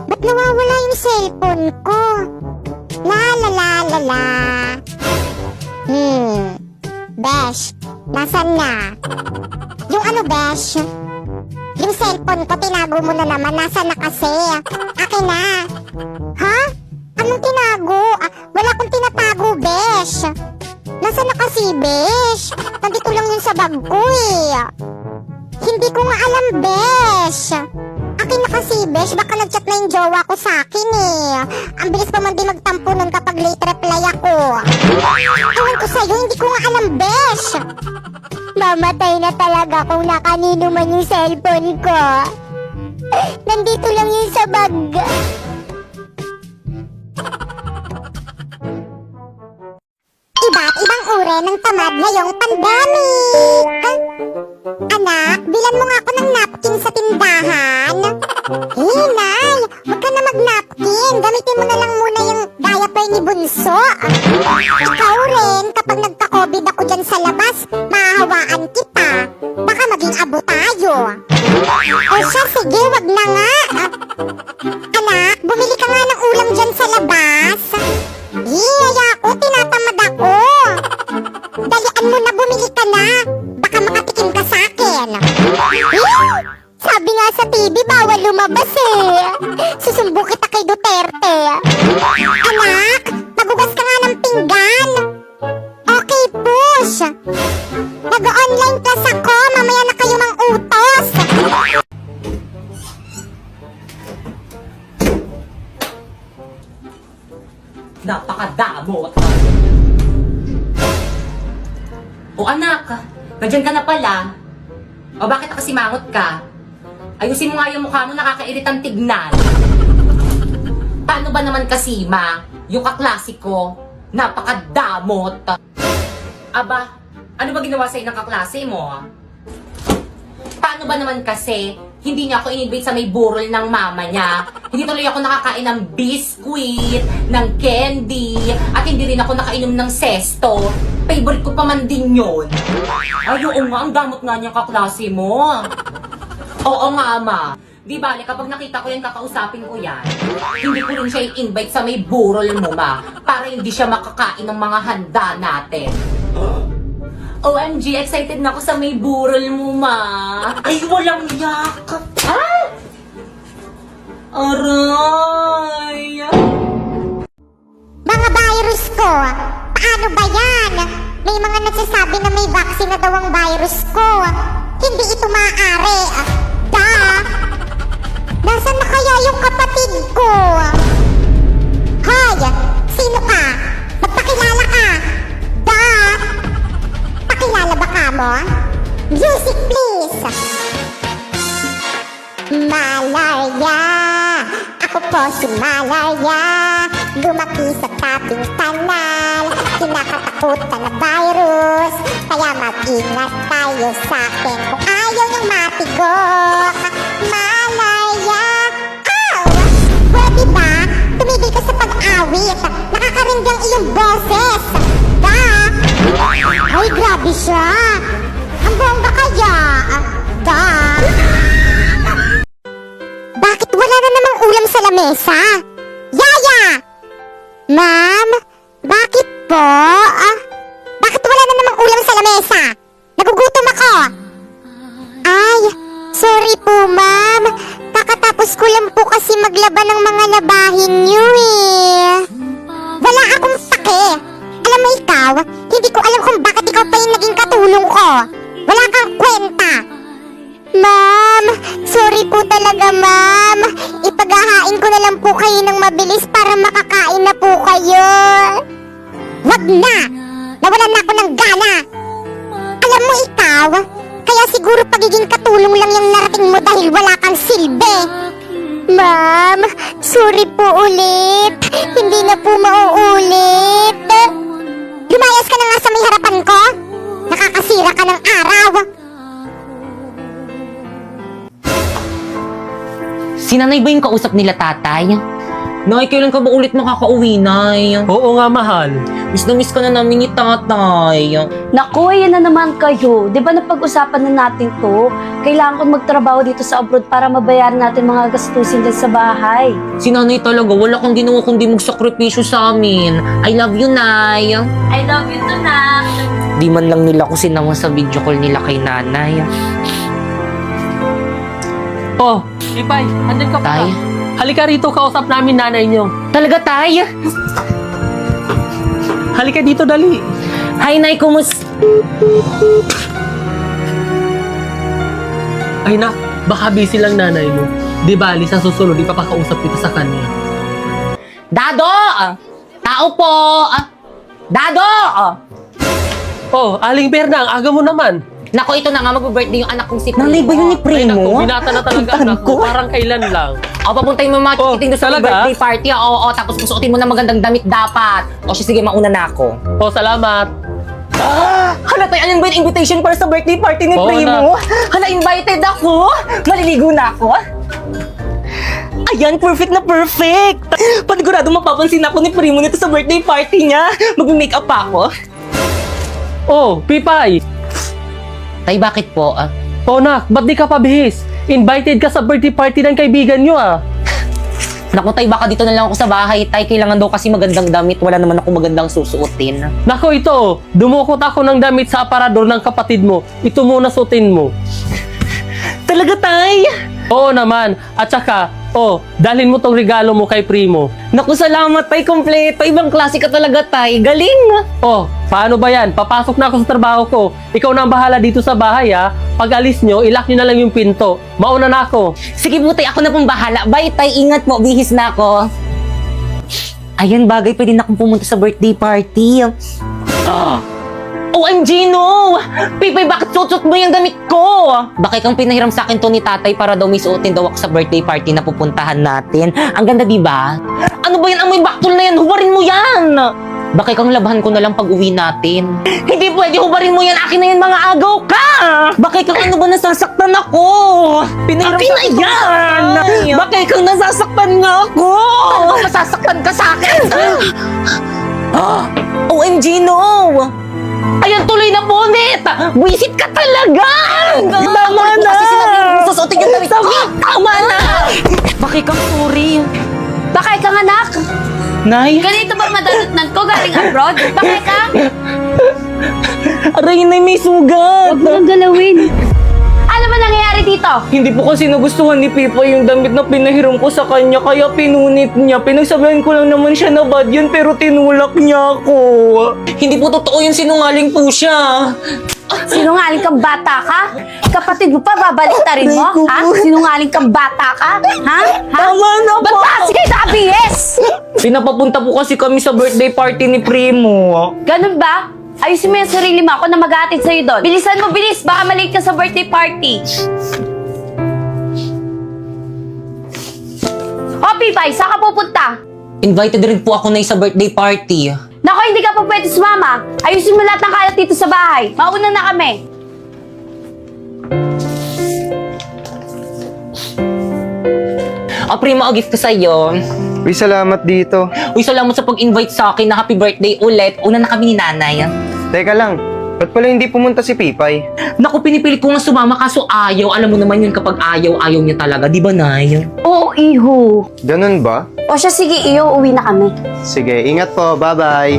Ba't nawawala yung cellphone ko? La la la la la. Besh, nasan na? Yung ano, Besh? Yung cellphone ko, tinago mo na naman. Nasaan na kasi? Akin na. Ha? Anong tinago? Wala akong tinatago, Besh. Nasaan na kasi, Besh? Nandito lang yun sa bag ko eh. Hindi ko nga alam, Besh. Akin na kasi, Besh. Baka nag-chat na yung jowa ko sa akin eh. Ang bilis pa man din magtampo nun kapag late reply ako. Ewan ko sa'yo, hindi ko nga alam, Besh. Mamatay na talaga kung nakanino man yung cellphone ko. Nandito lang yun sa bag. Iba't ibang uri ng tamad ngayong pandemic. Anak, bilan mo nga ako ng napkin sa tindahan. Nay, huwag ka na mag-napkin. Gamitin mo na lang muna yung diaper ni Bunso. Ikaw rin, kapag nagka-COVID ako dyan sa labas, mahahawaan kita. Baka maging abo tayo. O siya, sige, wag na nga. Anak, bumili ka nga ng ulam dyan sa labas. Iya ako, tinatamad ako. Dalian mo na, bumili ka na. Baka makatikim ka sa akin. Sabi nga sa TV, bawal lumabas eh. Susumbo kita kay Duterte. Anak, magugas ka nga ng pinggan. Okay, push. Nag-online class ako, mamaya na kayo mang utos. Napakadamo. O anak, nandiyan ka na pala. O bakit nakasimangot ka? Ayusin mo nga yung mukha mo, nakakairitang tignan. Paano ba naman kasi, ma? Yung kaklasiko, napakadamot. Aba, ano ba ginawa sa'yo ng kaklase mo? Paano ba naman kasi, hindi niya ako in-invite sa may burol ng mama niya. Hindi tuloy ako nakakain ng biskuit, ng candy, at hindi rin ako nakainom ng sesto. Favorite ko pa man din yun. Ay, oo nga, ang damot nga niyang kaklase mo. Oo nga, ama. Di bale, kapag nakita ko yan, kakausapin ko yan. Hindi ko rin siya i-invite sa may burol mo, ma. Para hindi siya makakain ng mga handa natin. OMG, excited na ako sa may burol mo, ma. Ay, walang yak. Ah! Aray! Mga virus ko, paano ba yan? May mga nagsasabi na may vaccine na daw ang virus ko. Hindi ito maaari. Nasaan na kaya yung kapatid ko? Hoy, sino ka? Magpakilala ka. Pakilala ba ka mo? Music please. Malaria, ako po si Malaria. Lumaki sa tabing kanal, kinakatakutan na virus. Kaya mag-ingat tayo sa akin kung ayaw niyong matigok. Malaria, ow! Pwede ba? Tumigil ka sa pag-awit. Nakakarinig ang iyong boses. Ay, grabe siya. Ang bongga kaya. Bakit wala na namang ulam sa lamesa? Yaya! Ma'am, bakit po? Bakit wala na namang ulam sa lamesa? Nagugutom ako. Ay, sorry po, ma'am. Kakatapos ko lang po kasi maglaba ng mga labahin niyo eh. Wala akong pake. Alam mo ikaw, hindi ko alam kung bakit ikaw pa yung naging katulong ko. Wala kang kwenta. Ma'am, sorry po talaga, ma'am. Ipaghahain ko na lang po kayo ng mabilis para makakain na po kayo. Wag na! Nawalan na ako ng gana. Alam mo ikaw, kaya siguro pagiging katulong lang yung narating mo dahil wala kang silbi. Ma'am, sorry po ulit. Hindi na po mauulit. Lumayas ka na nga sa may harapan ko. Nakakasira ka ng araw. Si nanay ba yung kausap nila tatay? Nay, kailan ka ba ulit makakauwi, Nay? Oo nga, mahal. Miss na miss ka na namin ni tatay. Naku, ayan na naman kayo. Di ba napag-usapan na natin to? Kailangan ko magtrabaho dito sa abroad para mabayaran natin mga gastusin dyan sa bahay. Si nanay talaga, wala kang ginawa kundi magsakripisyo sa amin. I love you, Nay. I love you too, Nak. Di man lang nila ko sinama sa video call nila kay nanay. Oh, Ipay, andyan ka pa. Tay? Halika rito, kausap namin nanay niyo. Talaga, Tay? Halika dito, dali. Hi, Nay, kumusta? Ay nak, baka busy lang nanay mo. Di bali, sa susunod, ipapakausap kita sa kanya. Dado! Tao po! Dado! Oh, Aling Berna, ang aga mo naman. Nako, ito na nga, mag-birthday yung anak kong si Primo. Nanay ba yun ni Ay naku, Primo? binata na talaga Pintan anak ko. mo. Parang kailan lang. O, papuntay mo yung mga Oh, chikiting doon sa talaga? birthday party. Oo, tapos susuotin mo na magandang damit dapat. O, siya, sige, mauna na ako. Oh, salamat. Hala, tayo, anong ba yung invitation para sa birthday party ni Oo, Primo? Hala, invited ako. Maliligo na ako. Ayan, perfect na perfect. Panigurado mapapansin ako ni Primo nito sa birthday party niya. Mag-makeup pa ako. Oh, Pipay. Tay, bakit po? Oh, nak, ba't di ka pabihis? Invited ka sa birthday party ng kaibigan nyo, ah. Naku, Tay, baka dito na lang ako sa bahay. Tay, kailangan daw kasi magandang damit. Wala naman ako magandang susuotin. Nako, ito. Dumukot ako ng damit sa aparador ng kapatid mo. Ito muna suotin mo. Talaga, Tay? Oo naman. At saka, dalhin mo tong regalo mo kay Primo. Naku, salamat, Tay. Kompleto. Ibang klase ka talaga, Tay. Galing. Oh, paano ba yan? Papasok na ako sa trabaho ko. Ikaw na ang bahala dito sa bahay, ha? Pag alis nyo, ilock nyo na lang yung pinto. Mauna na ako. Sige po, Tay. Ako na pong bahala. Bye, Tay. Ingat po. Bihis na ako. Ayan, bagay. Pwede na akong pumunta sa birthday party. OMG, no! Pipay, bakit suot mo yung damit ko? Bakit kang pinahiram sa akin to ni tatay para daw may suotin daw ako sa birthday party na pupuntahan natin? Ang ganda, di ba? Ano ba yan? Amoy baktol na yan! Hubarin mo yan! Bakit kang labahan ko na lang pag uwi natin? Hindi pwede! Hubarin mo yan! Akin na yan, mga agaw ka! Bakit kang ano ba nasasaktan ako? Pinahiram Akin sa na yan! Bakit kang nasasaktan nga ako? Masasaktan ka sa akin! OMG, no! Ayan, tuloy na punit! Wisit ka talaga! Tama na! Kasi sinabi mo, susuotin yung damit ko! Tama na! Bakit kang sorry? Bakay ka nga, Nak. Nay? Ganito ba madanutnan ko galing abroad? Bakay ka? Aray, Nay, may sugat! Huwag mo nang galawin. Ano ba nangyayari dito? Hindi po kasi nagustuhan ni Pipa yung damit na pinahiram ko sa kanya, kaya pinunit niya. Pinagsabihan ko lang naman siya na bad yun, pero tinulak niya ako. Hindi po totoo yun, sinungaling po siya. Sinungaling kang bata ka? Kapatid mo pa, babaliktarin mo? Ha? Sinungaling kang bata ka? Ha? Tama na po. Ba't ba? Sige, ABS! Pinapapunta po kasi kami sa birthday party ni Primo. Ganun ba? Ayusin mo yung sarili mo. Ako na mag-aatid sa'yo doon. Bilisan mo, bilis. Baka malate ka sa birthday party. O, Pipay, saan ka pupunta? Invited rin po ako na sa birthday party. Nako, hindi ka pa pwede sumama. Ayusin mo lahat ng kalat dito sa bahay. Mauna na kami. O, Primo, gift ko sa'yo. Uy, salamat dito. Uy, salamat sa pag-invite sa akin na happy birthday ulit. Una na kami ni nanay. Teka lang, ba't pala hindi pumunta si Pipay? Naku, pinipilit ko nga sumama kaso ayaw. Alam mo naman yun kapag ayaw niya talaga. Di ba, Nay? Oo, iho. Ganun ba? O siya, sige, iyo. Uwi na kami. Sige, ingat po. Bye-bye.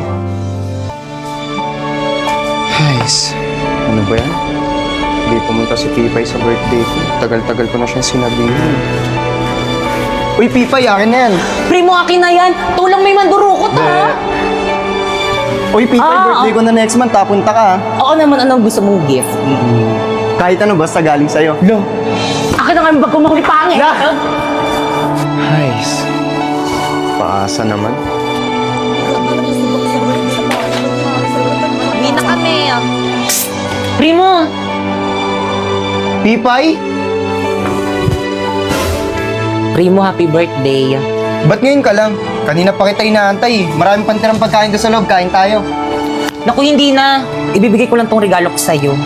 Guys, ano ba yan? Hindi pumunta si Pipay sa birthday ko. Tagal-tagal ko na siyang sinabihan. Uy, Pipay, akin na yan. Primo, akin na yan. Tulang may mandurukot, ha? Uy, Pipay, birthday ko na next month. Tapunta ka, ha? Oo naman, anong gusto mong gift? Kahit ano, basta galing sa'yo. Lo, akin na nga yung bag ko mahuli pangit. Guys, paasa naman. Uwi na kami. Primo! Pipay? Primo, happy birthday. Ba't ngayon ka lang? Kanina pa kita inaantay eh. Marami pang tirang pagkain doon sa loob. Kain tayo. Naku, hindi na. Ibibigay ko lang tong regalo ko sa'yo.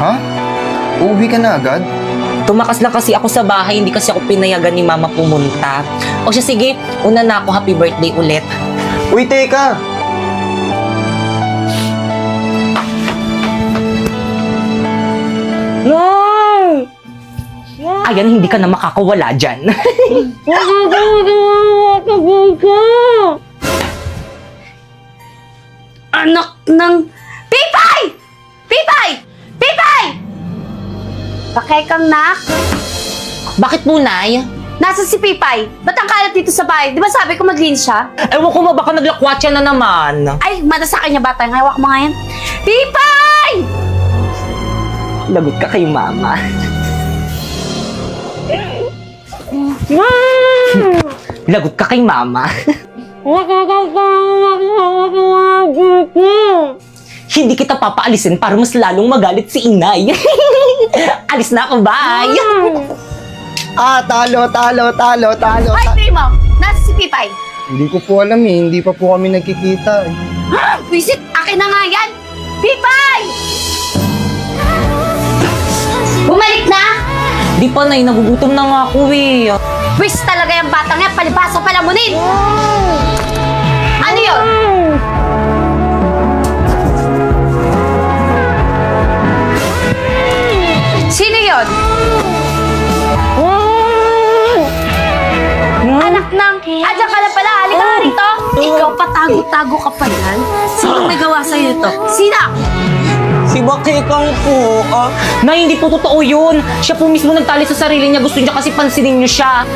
Ha? Uuwi ka na agad? Tumakas lang kasi ako sa bahay, hindi kasi ako pinayagan ni mama pumunta. O siya, sige, una na ako, happy birthday ulit. Uy, teka! No! Ayan, hindi ka na makakawala dyan. Anak ng... Pipay! Pipay! Pipay! Bakay kang nak? Bakit po, Nay? Nasaan si Pipay? Ba't ang kalat dito sa bahay? Di ba sabi ko maglinis siya? Ewan ko ba, baka naglakwatsa na naman. Ay, mada sa kanya bata. Hawak mo nga yan. Pipay! Lagot ka kay mama. Lagot ka kay mama. Hindi kita papaalisin para mas lalong magalit si inay. Alis na ako, bye! Talo. Ay, Primo! Nasaan si Pipay? Hindi ko po alam eh, hindi pa po kami nagkikita eh. Visit! Akin na nga yan! Pipay! Bumalik na! Di pa, Nay, nagugutom na nga ako eh. Wish talaga yung batang yan, palibasa palamunin! Ano yun? Sino yun? Anak ng... Adyan ka na pala, halika nga rito! Ikaw patago-tago ka pa yan? Sino may gawa sa'yo ito? Sino? Si Bakekang po. Nay, hindi po totoo yun. Siya po mismo nagtali sa sarili niya. Gusto niya kasi pansinin niyo siya.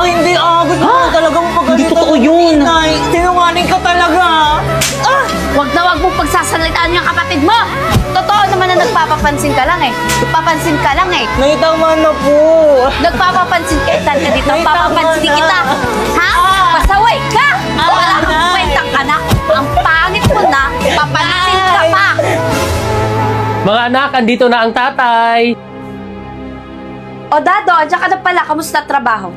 Hindi. Gusto mo talagang pagalitan. Hindi totoo yun. Nay, sinungaling ka talaga. Huwag na huwag mong pagsasalitaan yung kapatid mo! Totoo naman na nagpapapansin ka lang eh. Nagpapansin ka lang eh. Nay, tama na po. Nagpapapansin ka, itan ka dito. Ay, Papapansin tama na. kita. Ha? Pasaway ka! Wala kang kwentang anak. Ang pangit mo na, papansin ka pa. Mga anak, andito na ang tatay. O Dado, andyan ka na pala. Kamusta trabaho?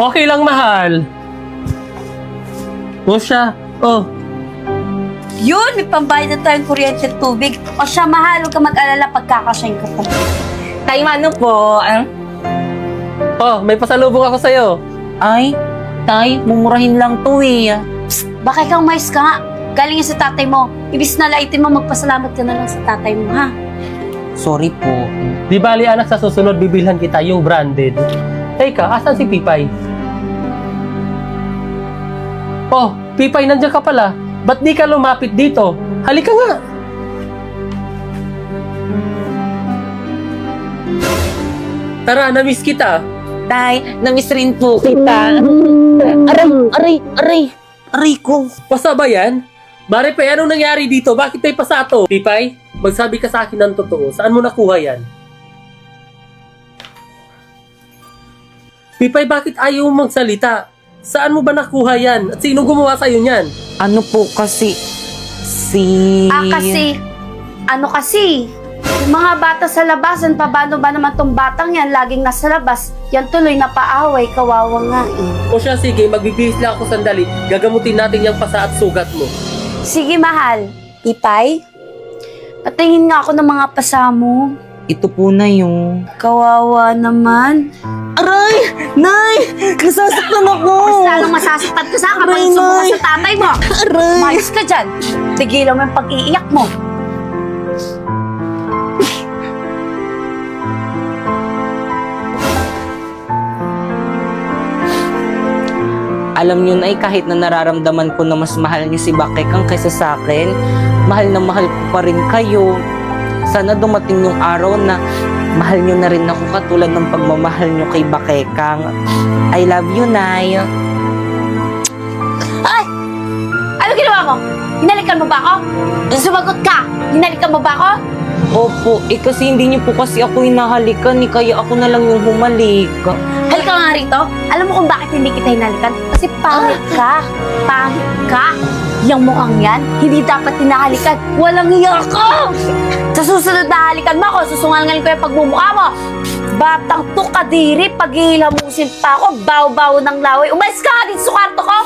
Okay lang, mahal. O siya. Oh, Yun, may pambayad na tayong kuryente at tubig. O siya, mahal, huwag ka mag-alala pagkakasyahin ko pa. Tay, mano po? oh, may pasalubong ako sa'yo. Ay, Tay, mumurahin lang to eh. Bakit kang mais ka nga? Galing yan sa tatay mo. Ibis na laitin mo, magpasalamat ka na lang sa tatay mo, ha? Sorry po. Di bali anak, sa susunod bibilhan kita yung branded. Teka, asan si Pipay? Oh, Pipay, nandiyan ka pala. Ba't di ka lumapit dito? Halika nga. Tara, namiss kita. Tay, namiss rin po kita. Aray ko. Pasa ba yan? Mare pa, anong nangyari dito? Bakit may pasato? Pipay, magsabi ka sa akin ng totoo. Saan mo nakuha yan? Pipay, bakit ayaw mong magsalita? Saan mo ba nakuha yan? At sino gumawa sa'yo niyan? Ano po kasi? Kasi, ano kasi? Yung mga bata sa labasan, paano ba naman tong batang yan? Laging nasa labas. Yan tuloy na paaway, kawawa nga eh. O siya, sige, magbibihis lang ako sandali. Gagamutin natin yung pasa at sugat mo. Sige, mahal. Ipay? Patingin nga ako ng mga pasa mo. Ito po na yung... Kawawa naman. Aray! Nay! Nasasaktan ako! Mas lalong masasaktan ka sa kapag Aray, sumuka Nay. sa tatay mo. Aray! Mayos ka dyan. Tigilan mo yung pag-iiyak mo. Alam niyo na kahit na nararamdaman ko na mas mahal niyo si Bakekang kaysa sa akin, mahal na mahal ko pa rin kayo. Sana dumating yung araw na mahal niyo na rin ako katulad ng pagmamahal niyo kay Bakekang. I love you, Nay. Ay! Ano ginawa mo? Hinalikan mo ba ako? Sumagot ka! Hinalikan mo ba ako? Opo, kasi hindi niyo po kasi ako hinahalikan, kaya ako na lang yung humalik. Halika nga rito. Alam mo kung bakit hindi kita hinalikan? Kasi pangit ka. Pangit ka. Yung mukhang yan, hindi dapat hinahalikan. Walang hiya ka! Sa susunod na halikan mo ako, susungalingan ko yung pagmumukha mo. Batang to kadiri, paghihilamusin pa ako, baw-baw ng laway. Umalis ka nga dito sa kwarto ko!